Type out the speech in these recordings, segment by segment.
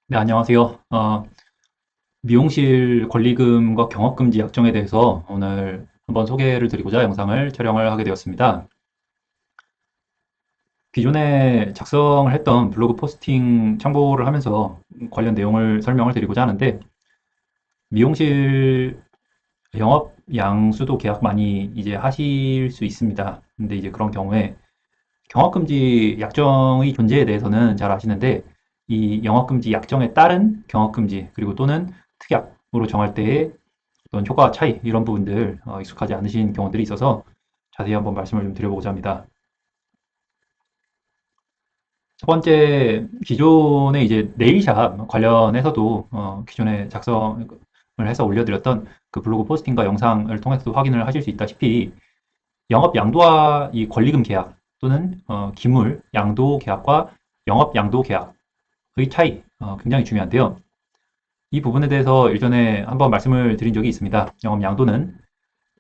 네, 안녕하세요. 미용실 권리금과 경업금지 약정에 대해서 오늘 한번 소개를 드리고자 영상을 촬영을 하게 되었습니다. 기존에 작성을 했던 블로그 포스팅 참고를 하면서 관련 내용을 설명을 드리고자 하는데, 미용실 영업 양수도 계약 많이 이제 하실 수 있습니다. 근데 이제 그런 경우에 경업금지 약정의 존재에 대해서는 잘 아시는데, 이 영업금지 약정에 따른 경업금지 그리고 또는 특약으로 정할 때의 어떤 효과 차이 이런 부분들 익숙하지 않으신 경우들이 있어서 자세히 한번 말씀을 좀 드려보고자 합니다. 첫 번째, 기존에 이제 네일샵 관련해서도 기존에 작성을 해서 올려드렸던 그 블로그 포스팅과 영상을 통해서도 확인을 하실 수 있다시피, 영업 양도와 이 권리금 계약 또는 기물 양도 계약과 영업 양도 계약의 차이 굉장히 중요한데요. 이 부분에 대해서 일전에 한번 말씀을 드린 적이 있습니다. 영업 양도는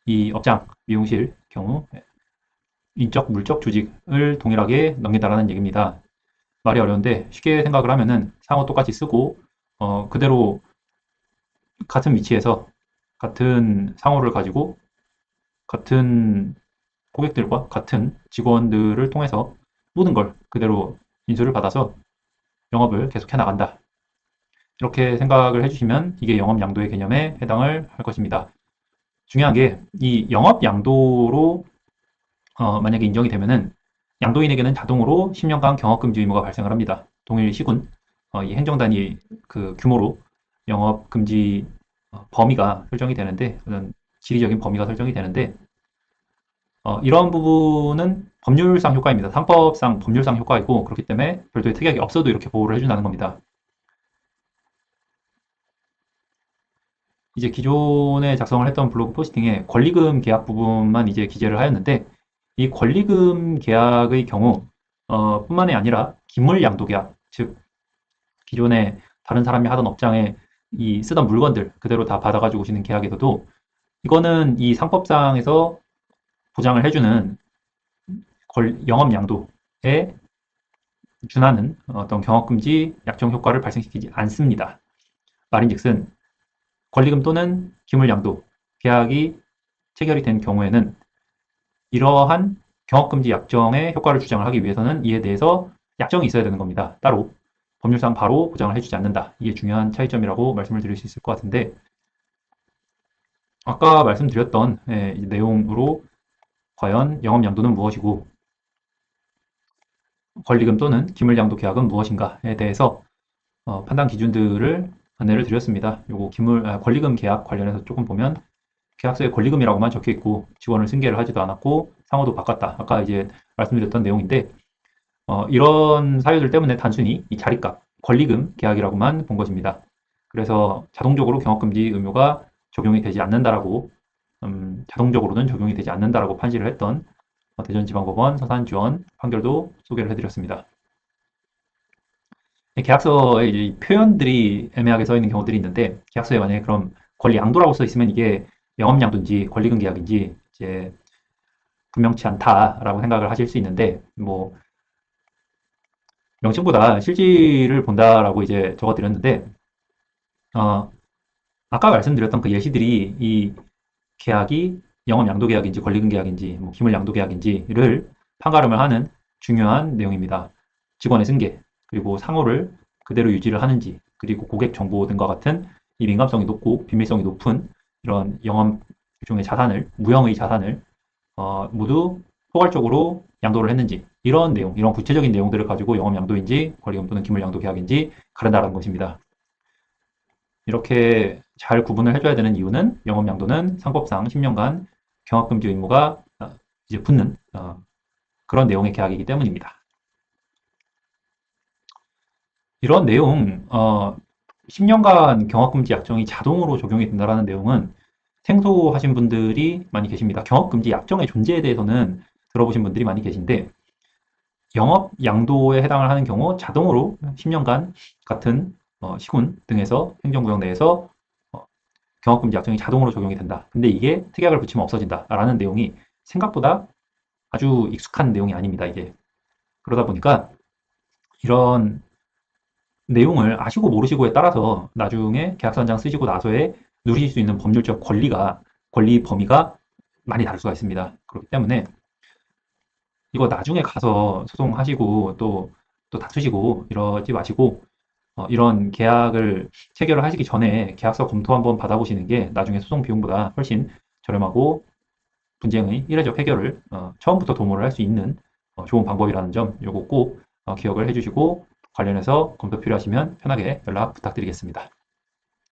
이 업장, 미용실 경우 인적, 물적 조직을 동일하게 넘긴다라는 얘기입니다. 말이 어려운데 쉽게 생각을 하면은 상호 똑같이 쓰고 그대로 같은 위치에서 같은 상호를 가지고 같은 고객들과 같은 직원들을 통해서 모든 걸 그대로 인수를 받아서 영업을 계속해 나간다. 이렇게 생각을 해주시면 이게 영업 양도의 개념에 해당을 할 것입니다. 중요한 게 이 영업 양도로 만약에 인정이 되면은 양도인에게는 자동으로 10년간 경업금지 의무가 발생을 합니다. 동일 시군 이 행정단위 그 규모로 영업금지 범위가 설정이 되는데, 그런 지리적인 범위가 설정이 되는데, 이런 부분은 법률상 효과입니다. 상법상 법률상 효과이고, 그렇기 때문에 별도의 특약이 없어도 이렇게 보호를 해준다는 겁니다. 이제 기존에 작성을 했던 블로그 포스팅에 권리금 계약 부분만 이제 기재를 하였는데, 이 권리금 계약의 경우 뿐만이 아니라 기물 양도 계약, 즉 기존에 다른 사람이 하던 업장에 이 쓰던 물건들 그대로 다 받아가지고 오시는 계약에서도 이거는 이 상법상에서 보장을 해주는 영업 양도에 준하는 어떤 경업금지 약정 효과를 발생시키지 않습니다. 말인즉슨 권리금 또는 기물 양도 계약이 체결이 된 경우에는 이러한 경업금지 약정의 효과를 주장을 하기 위해서는 이에 대해서 약정이 있어야 되는 겁니다. 따로 법률상 바로 보장을 해주지 않는다. 이게 중요한 차이점이라고 말씀을 드릴 수 있을 것 같은데, 아까 말씀드렸던 내용으로 과연 영업양도는 무엇이고 권리금 또는 기물양도 계약은 무엇인가에 대해서 판단 기준들을 안내를 드렸습니다. 요거 권리금 계약 관련해서 조금 보면 계약서에 권리금이라고만 적혀 있고 직원을 승계를 하지도 않았고 상호도 바꿨다. 아까 이제 말씀드렸던 내용인데, 이런 사유들 때문에 단순히 이 자리값, 권리금 계약이라고만 본 것입니다. 그래서 자동적으로 경업금지 의무가 적용이 되지 않는다라고, 자동적으로는 적용이 되지 않는다라고 판시를 했던 대전지방법원 서산지원 판결도 소개를 해드렸습니다. 계약서에 이제 표현들이 애매하게 써 있는 경우들이 있는데, 계약서에 만약에 그럼 권리 양도라고 써 있으면 이게 영업양도인지 권리금 계약인지 이제 분명치 않다라고 생각을 하실 수 있는데, 뭐 명칭보다 실질을 본다라고 이제 적어드렸는데, 어, 아까 말씀드렸던 그 예시들이 이 계약이 영업 양도 계약인지 권리금 계약인지 뭐 기물 양도 계약인지를 판가름을 하는 중요한 내용입니다. 직원의 승계, 그리고 상호를 그대로 유지를 하는지, 그리고 고객 정보 등과 같은 이 민감성이 높고 비밀성이 높은 이런 영업 일종의 자산을, 무형의 자산을 모두 포괄적으로 양도를 했는지, 이런 내용, 이런 구체적인 내용들을 가지고 영업 양도인지 권리금 또는 기물 양도 계약인지 가른다는 것입니다. 이렇게 잘 구분을 해줘야 되는 이유는 영업 양도는 상법상 10년간 경업금지 의무가 이제 붙는 그런 내용의 계약이기 때문입니다. 이런 내용, 10년간 경업금지 약정이 자동으로 적용이 된다는 내용은 생소하신 분들이 많이 계십니다. 경업금지 약정의 존재에 대해서는 들어보신 분들이 많이 계신데, 영업 양도에 해당을 하는 경우 자동으로 10년간 같은 시군 등에서 행정구역 내에서 어, 경업금지 약정이 자동으로 적용이 된다. 근데 이게 특약을 붙이면 없어진다라는 내용이 생각보다 아주 익숙한 내용이 아닙니다. 이게 그러다 보니까 이런 내용을 아시고 모르시고에 따라서 나중에 계약서한장 쓰시고 나서에 누리실 수 있는 법률적 권리 범위가 많이 다를 수가 있습니다. 그렇기 때문에 이거 나중에 가서 소송하시고 또 다투시고 이러지 마시고 이런 계약을 체결을 하시기 전에 계약서 검토 한번 받아보시는 게 나중에 소송 비용보다 훨씬 저렴하고 분쟁의 이례적 해결을 처음부터 도모를 할 수 있는 좋은 방법이라는 점 요거 꼭 기억을 해주시고 관련해서 검토 필요하시면 편하게 연락 부탁드리겠습니다.